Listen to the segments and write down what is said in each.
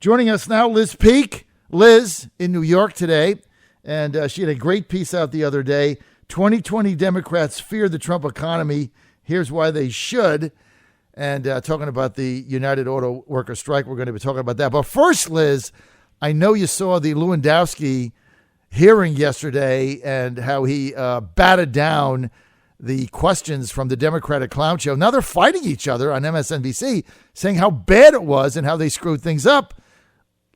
Joining us now, Liz Peek. Liz in New York today, and she had a great piece out the other day. 2020 Democrats fear the Trump economy. Here's why they should. And talking about the United Auto Workers strike, we're going to be talking about that. But first, Liz, I know you saw the Lewandowski hearing yesterday and how he batted down the questions from the Democratic Clown Show. Now they're fighting each other on MSNBC, saying how bad it was and how they screwed things up.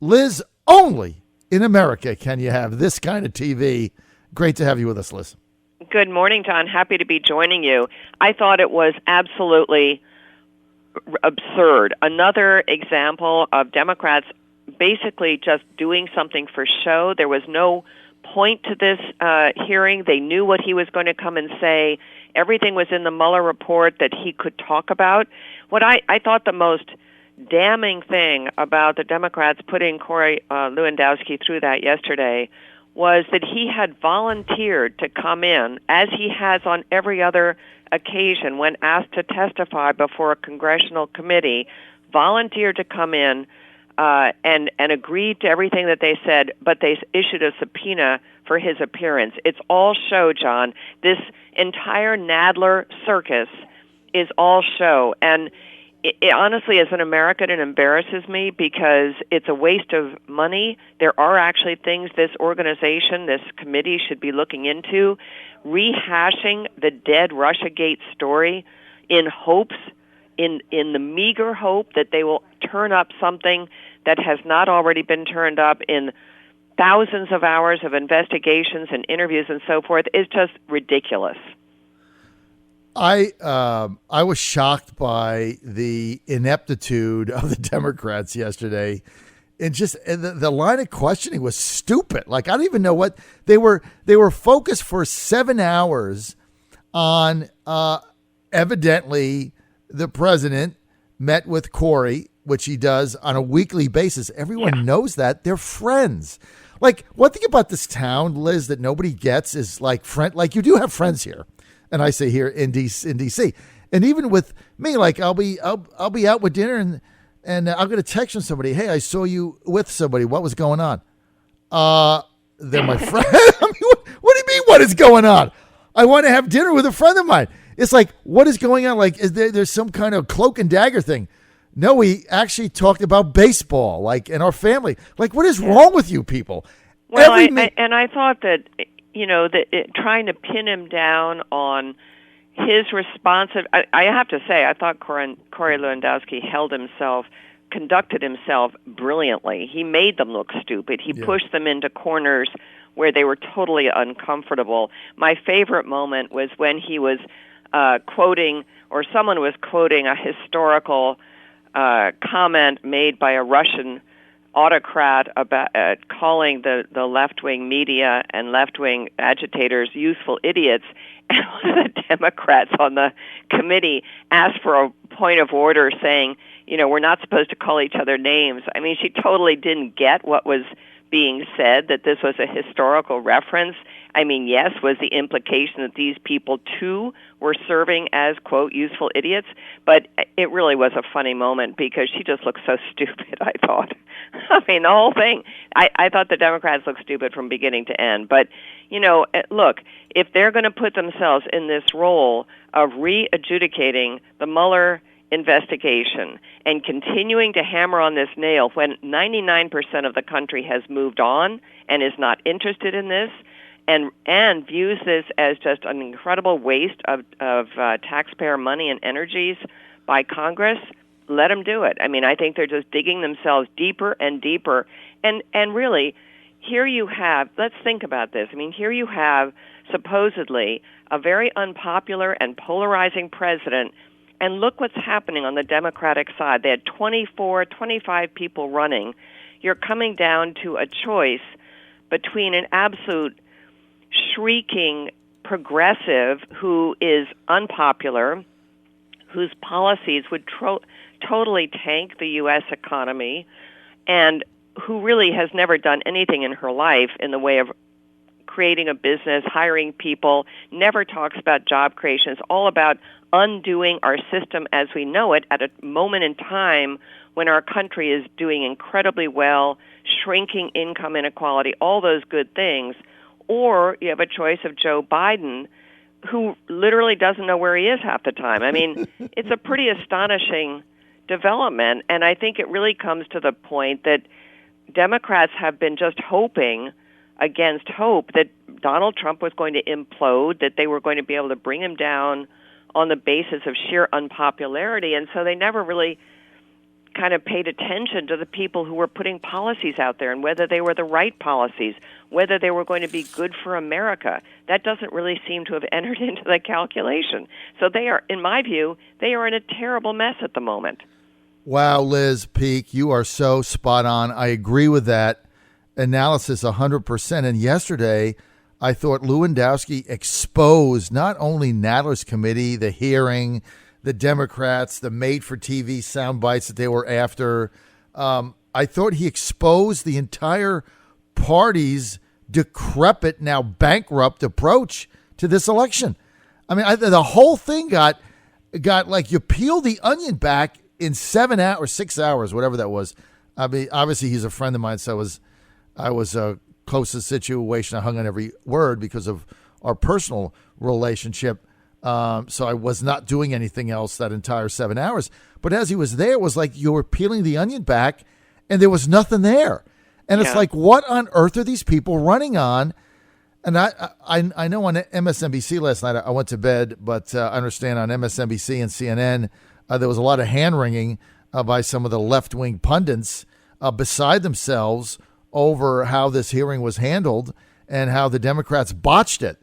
Liz, only in America can you have this kind of TV. Great to have you with us, Liz. Good morning, John. Happy to be joining you. I thought it was absolutely absurd. Another example of Democrats basically just doing something for show. There was no point to this hearing. They knew what he was going to come and say. Everything was in the Mueller report that he could talk about. What I thought the most damning thing about the Democrats putting Corey Lewandowski through that yesterday was that he had volunteered to come in, as he has on every other occasion when asked to testify before a congressional committee, volunteered to come in and agreed to everything that they said, but they issued a subpoena for his appearance. It's all show, John. This entire Nadler circus is all show. And it honestly, as an American, it embarrasses me because it's a waste of money. There are actually things this organization, this committee should be looking into, rehashing the dead Russiagate story in hopes, in the meager hope that they will turn up something that has not already been turned up in thousands of hours of investigations and interviews and so forth, is just ridiculous. I was shocked by the ineptitude of the Democrats yesterday. And just the line of questioning was stupid. Like, I don't even know what they were focused for 7 hours on. Evidently, the president met with Corey, which he does on a weekly basis. Everyone knows that. They're friends. Like, one thing about this town, Liz, that nobody gets is like you do have friends here. And I say here in DC, and even with me, like I'll be out with dinner and I'll get a text from somebody. Hey, I saw you with somebody. What was going on? They're my friend. I mean, what do you mean? What is going on? I want to have dinner with a friend of mine. It's like, what is going on? Like, is there's some kind of cloak and dagger thing? No, we actually talked about baseball, like in our family. Like, what is wrong with you people? Well, I thought that. Trying to pin him down on his response. I have to say, I thought Corey Lewandowski conducted himself brilliantly. He made them look stupid. He pushed them into corners where they were totally uncomfortable. My favorite moment was when he was someone was quoting a historical comment made by a Russian autocrat about calling the left-wing media and left-wing agitators useful idiots, and one of the Democrats on the committee asked for a point of order saying, we're not supposed to call each other names. I mean, she totally didn't get what was being said, that this was a historical reference. I mean, yes, was the implication that these people, too, were serving as, quote, useful idiots? But it really was a funny moment because she just looked so stupid, I thought. I mean, the whole thing, I thought the Democrats looked stupid from beginning to end. But, look, if they're going to put themselves in this role of re-adjudicating the Mueller investigation and continuing to hammer on this nail when 99% of the country has moved on and is not interested in this, and views this as just an incredible waste of taxpayer money and energies by Congress, let them do it. I mean, I think they're just digging themselves deeper and deeper. And really, here you have, let's think about this. I mean, here you have supposedly a very unpopular and polarizing president, and look what's happening on the Democratic side. They had 25 people running. You're coming down to a choice between an absolute shrieking progressive who is unpopular, whose policies would totally tank the U.S. economy, and who really has never done anything in her life in the way of creating a business, hiring people, never talks about job creation. It's all about undoing our system as we know it at a moment in time when our country is doing incredibly well, shrinking income inequality, all those good things, or you have a choice of Joe Biden, who literally doesn't know where he is half the time. I mean, it's a pretty astonishing development, and I think it really comes to the point that Democrats have been just hoping against hope that Donald Trump was going to implode, that they were going to be able to bring him down on the basis of sheer unpopularity, and so they never really kind of paid attention to the people who were putting policies out there and whether they were the right policies, whether they were going to be good for America. That doesn't really seem to have entered into the calculation. So they are, in my view, they are in a terrible mess at the moment. Wow, Liz Peek, you are so spot on. I agree with that analysis 100%. And yesterday, I thought Lewandowski exposed not only Nadler's committee, the hearing, the Democrats, the made-for-TV sound bites that they were after. I thought he exposed the entire party's decrepit, now bankrupt approach to this election. I mean, the whole thing got like, you peel the onion back in 7 hours, 6 hours, whatever that was. I mean, obviously he's a friend of mine, so I was close to the situation. I hung on every word because of our personal relationship. So I was not doing anything else that entire 7 hours. But as he was there, it was like you were peeling the onion back and there was nothing there. And it's like, what on earth are these people running on? And I know on MSNBC last night, I went to bed, but I understand on MSNBC and CNN, there was a lot of hand-wringing by some of the left-wing pundits beside themselves over how this hearing was handled and how the Democrats botched it.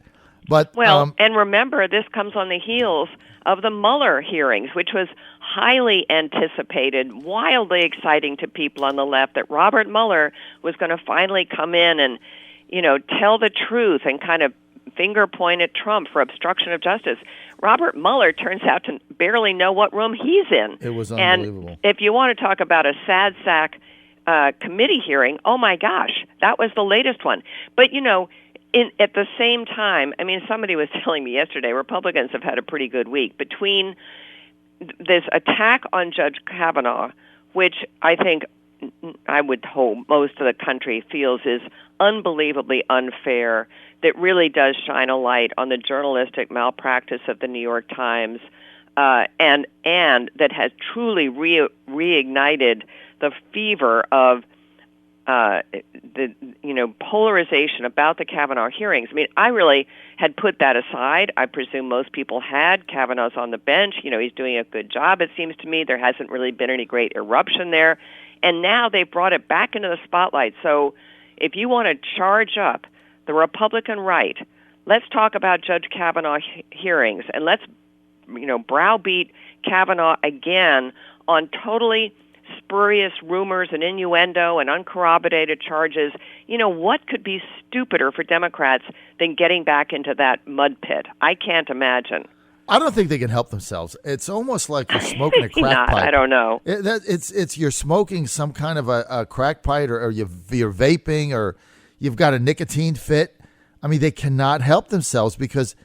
But and remember, this comes on the heels of the Mueller hearings, which was highly anticipated, wildly exciting to people on the left, that Robert Mueller was going to finally come in and, tell the truth and kind of finger point at Trump for obstruction of justice. Robert Mueller turns out to barely know what room he's in. It was unbelievable. And if you want to talk about a sad sack committee hearing, oh my gosh, that was the latest one. But, at the same time, I mean, somebody was telling me yesterday, Republicans have had a pretty good week between this attack on Judge Kavanaugh, which I think I would hope most of the country feels is unbelievably unfair, that really does shine a light on the journalistic malpractice of the New York Times, and that has truly reignited the fever of the polarization about the Kavanaugh hearings. I mean, I really had put that aside. I presume most people had. Kavanaugh's on the bench. He's doing a good job, it seems to me. There hasn't really been any great eruption there. And now they've brought it back into the spotlight. So if you want to charge up the Republican right, let's talk about Judge Kavanaugh hearings, and let's, browbeat Kavanaugh again on totally spurious rumors and innuendo and uncorroborated charges. What could be stupider for Democrats than getting back into that mud pit? I can't imagine. I don't think they can help themselves. It's almost like you're smoking a crack pipe. I don't know. It's you're smoking some kind of a crack pipe, or you're vaping, or you've got a nicotine fit. I mean, they cannot help themselves because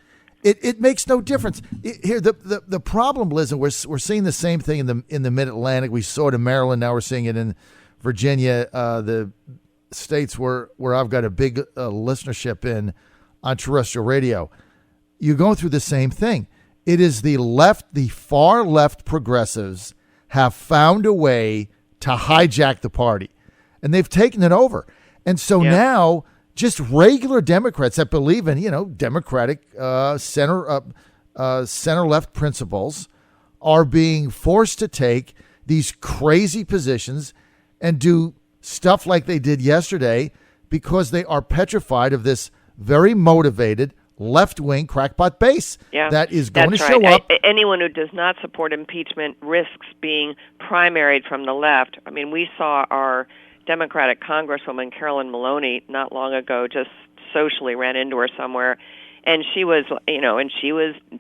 it makes no difference. Here, the problem, Liz, and we're seeing the same thing in the Mid-Atlantic. We saw it in Maryland. Now we're seeing it in Virginia, the states where I've got a big listenership on terrestrial radio. You're going through the same thing. It is the far left progressives have found a way to hijack the party, and they've taken it over. And so now just regular Democrats that believe in, democratic center-left principles are being forced to take these crazy positions and do stuff like they did yesterday because they are petrified of this very motivated left-wing crackpot base that is going to show up. Anyone who does not support impeachment risks being primaried from the left. I mean, we saw our Democratic Congresswoman Carolyn Maloney not long ago just socially ran into her somewhere, and she was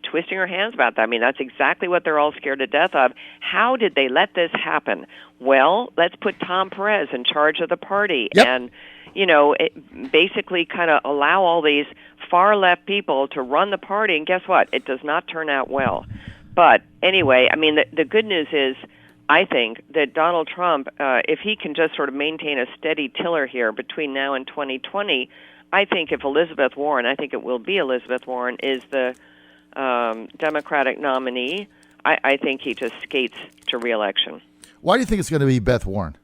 twisting her hands about that. I mean, that's exactly what they're all scared to death of. How did they let this happen? Well, let's put Tom Perez in charge of the party and basically kind of allow all these far-left people to run the party, and guess what? It does not turn out well. But anyway, I mean, the good news is I think that Donald Trump, if he can just sort of maintain a steady tiller here between now and 2020, I think if Elizabeth Warren, I think it will be Elizabeth Warren, is the Democratic nominee, I think he just skates to re-election. Why do you think it's going to be Beth Warren?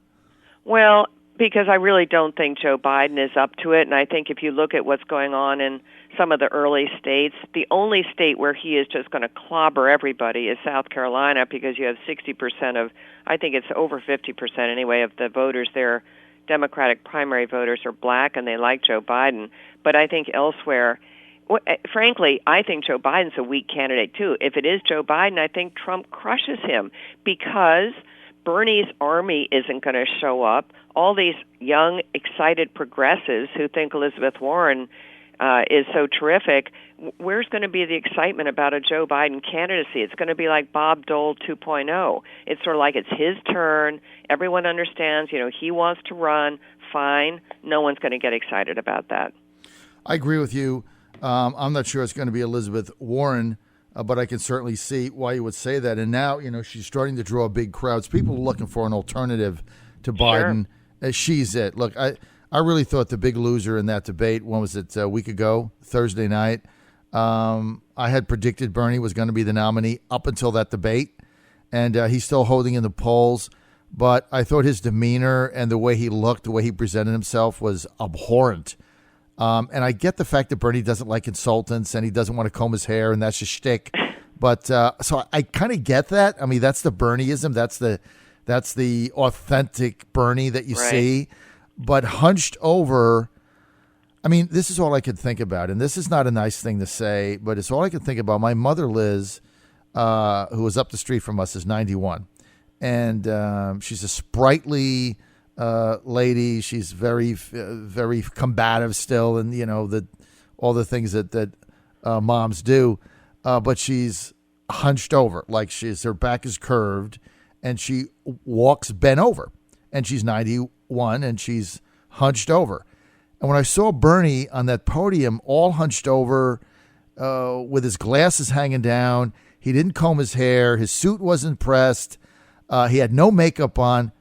Well, because I really don't think Joe Biden is up to it, and I think if you look at what's going on in some of the early states, the only state where he is just going to clobber everybody is South Carolina, because you have 60% of, I think it's over 50% anyway, of the voters there, Democratic primary voters, are black, and they like Joe Biden. But I think elsewhere, frankly, I think Joe Biden's a weak candidate, too. If it is Joe Biden, I think Trump crushes him, because Bernie's army isn't going to show up. All these young, excited progressives who think Elizabeth Warren is so terrific, where's going to be the excitement about a Joe Biden candidacy? It's going to be like Bob Dole 2.0. It's sort of like it's his turn. Everyone understands, he wants to run. Fine. No one's going to get excited about that. I agree with you. I'm not sure it's going to be Elizabeth Warren, but I can certainly see why you would say that. And now, she's starting to draw big crowds. People are looking for an alternative to Biden. Sure. She's it. Look, I really thought the big loser in that debate, when was it, a week ago, Thursday night, I had predicted Bernie was going to be the nominee up until that debate, and he's still holding in the polls. But I thought his demeanor and the way he looked, the way he presented himself was abhorrent. And I get the fact that Bernie doesn't like consultants and he doesn't want to comb his hair, and that's a shtick. But so I kind of get that. I mean, that's the Bernieism. That's the authentic Bernie that you see. But hunched over, I mean, this is all I could think about. And this is not a nice thing to say, but it's all I could think about. My mother, Liz, who was up the street from us, is 91. And she's a sprightly lady. She's very, very combative still, and all the things that moms do. But she's hunched over, like her back is curved, and she walks bent over. And she's 91, and she's hunched over. And when I saw Bernie on that podium, all hunched over, with his glasses hanging down, he didn't comb his hair, his suit wasn't pressed, he had no makeup on.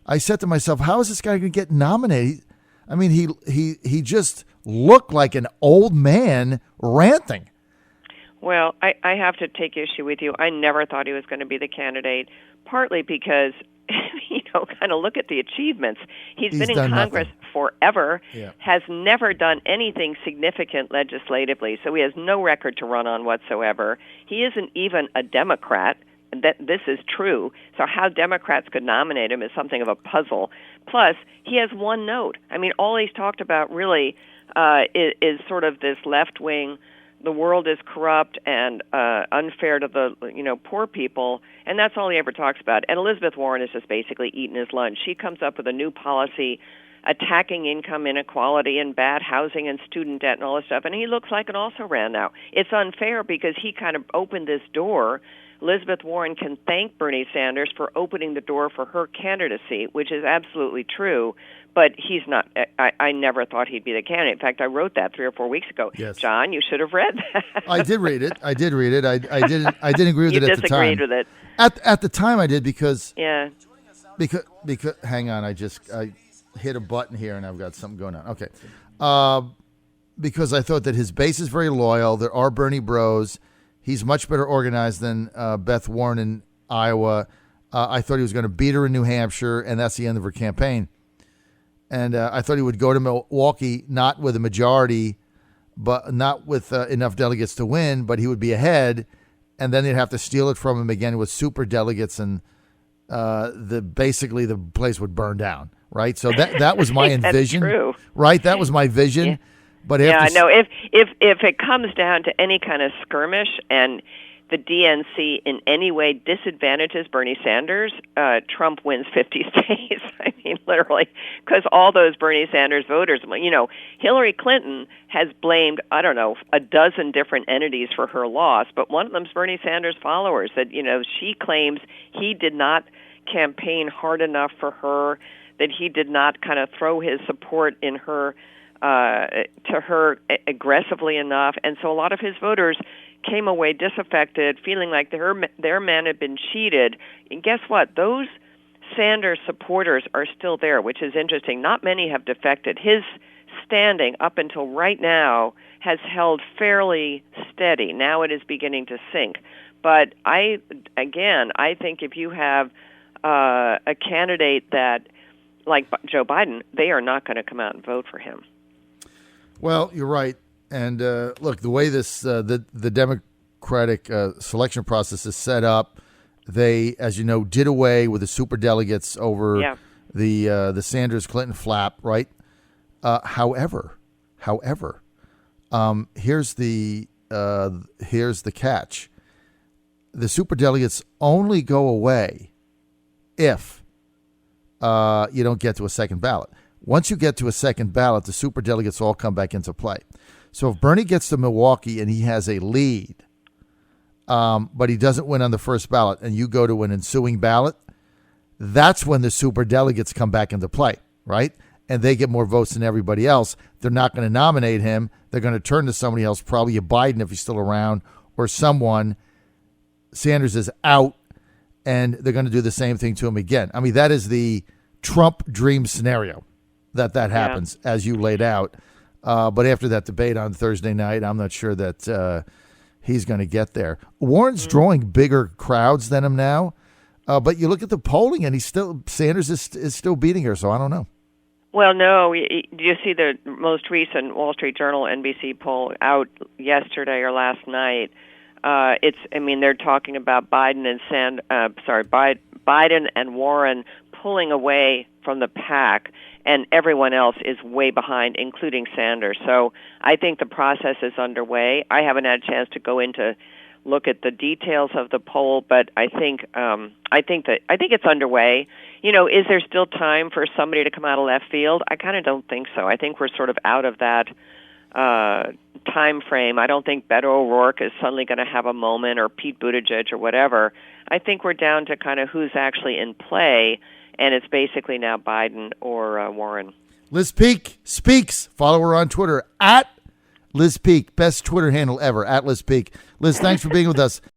I said to myself, how is this guy going to get nominated? I mean, he just looked like an old man ranting. Well, I have to take issue with you. I never thought he was going to be the candidate, partly because, kind of look at the achievements. He's been in Congress forever, has never done anything significant legislatively, so he has no record to run on whatsoever. He isn't even a Democrat. That this is true. So how Democrats could nominate him is something of a puzzle. Plus, he has one note. I mean, all he's talked about really is sort of this left-wing, the world is corrupt and unfair to the poor people, and that's all he ever talks about. And Elizabeth Warren is just basically eating his lunch. She comes up with a new policy attacking income inequality and bad housing and student debt and all this stuff, and he looks like an also-ran now. It's unfair because he kind of opened this door. Elizabeth Warren can thank Bernie Sanders for opening the door for her candidacy, which is absolutely true, but he's not. I never thought he'd be the candidate. In fact, I wrote that 3 or 4 weeks ago. Yes. John, you should have read that. I did read it. I didn't agree with it at the time. You disagreed with it. At the time I did because because hang on, I hit a button here and I've got something going on. Okay. Because I thought that his base is very loyal. There are Bernie bros. He's much better organized than Beth Warren in Iowa. I thought he was going to beat her in New Hampshire, and that's the end of her campaign. And I thought he would go to Milwaukee, not with a majority, but not with enough delegates to win, but he would be ahead, and then they'd have to steal it from him again with super delegates, and basically the place would burn down, right? So that was my envision, true. Right? That was my vision. Yeah. But no. If it comes down to any kind of skirmish and the DNC in any way disadvantages Bernie Sanders, Trump wins 50 states. I mean, literally, because all those Bernie Sanders voters, Hillary Clinton has blamed, a dozen different entities for her loss, but one of them's Bernie Sanders followers that, she claims he did not campaign hard enough for her, that he did not kind of throw his support in her to her aggressively enough, and so a lot of his voters came away disaffected, feeling like their man had been cheated. And guess what? Those Sanders supporters are still there, which is interesting. Not many have defected. His standing up until right now has held fairly steady. Now it is beginning to sink. But I think if you have a candidate that, like Joe Biden, they are not going to come out and vote for him. Well, you're right. And look, the way this the Democratic selection process is set up, they, as you know, did away with the superdelegates over the Sanders-Clinton flap, right? However, here's the catch: the superdelegates only go away if you don't get to a second ballot. Once you get to a second ballot, the superdelegates all come back into play. So if Bernie gets to Milwaukee and he has a lead, but he doesn't win on the first ballot, and you go to an ensuing ballot, that's when the superdelegates come back into play, right? And they get more votes than everybody else. They're not going to nominate him. They're going to turn to somebody else, probably a Biden if he's still around, or someone. Sanders is out, and they're going to do the same thing to him again. I mean, that is the Trump dream scenario that happens, as you laid out. But after that debate on Thursday night, I'm not sure that he's going to get there. Warren's drawing bigger crowds than him now, but you look at the polling, and Sanders is still beating her. So I don't know. Well, no. Do you see the most recent Wall Street Journal NBC poll out yesterday or last night? They're talking about Biden and Warren pulling away from the pack, and everyone else is way behind, including Sanders. So I think the process is underway. I haven't had a chance to go into look at the details of the poll, but I think it's underway. You know, is there still time for somebody to come out of left field? I kind of don't think so. I think we're sort of out of that time frame. I don't think Beto O'Rourke is suddenly going to have a moment, or Pete Buttigieg or whatever. I think we're down to kind of who's actually in play, and it's basically now Biden or Warren. Liz Peek speaks. Follow her on Twitter at Liz Peek. Best Twitter handle ever, at Liz Peek. Liz, thanks for being with us.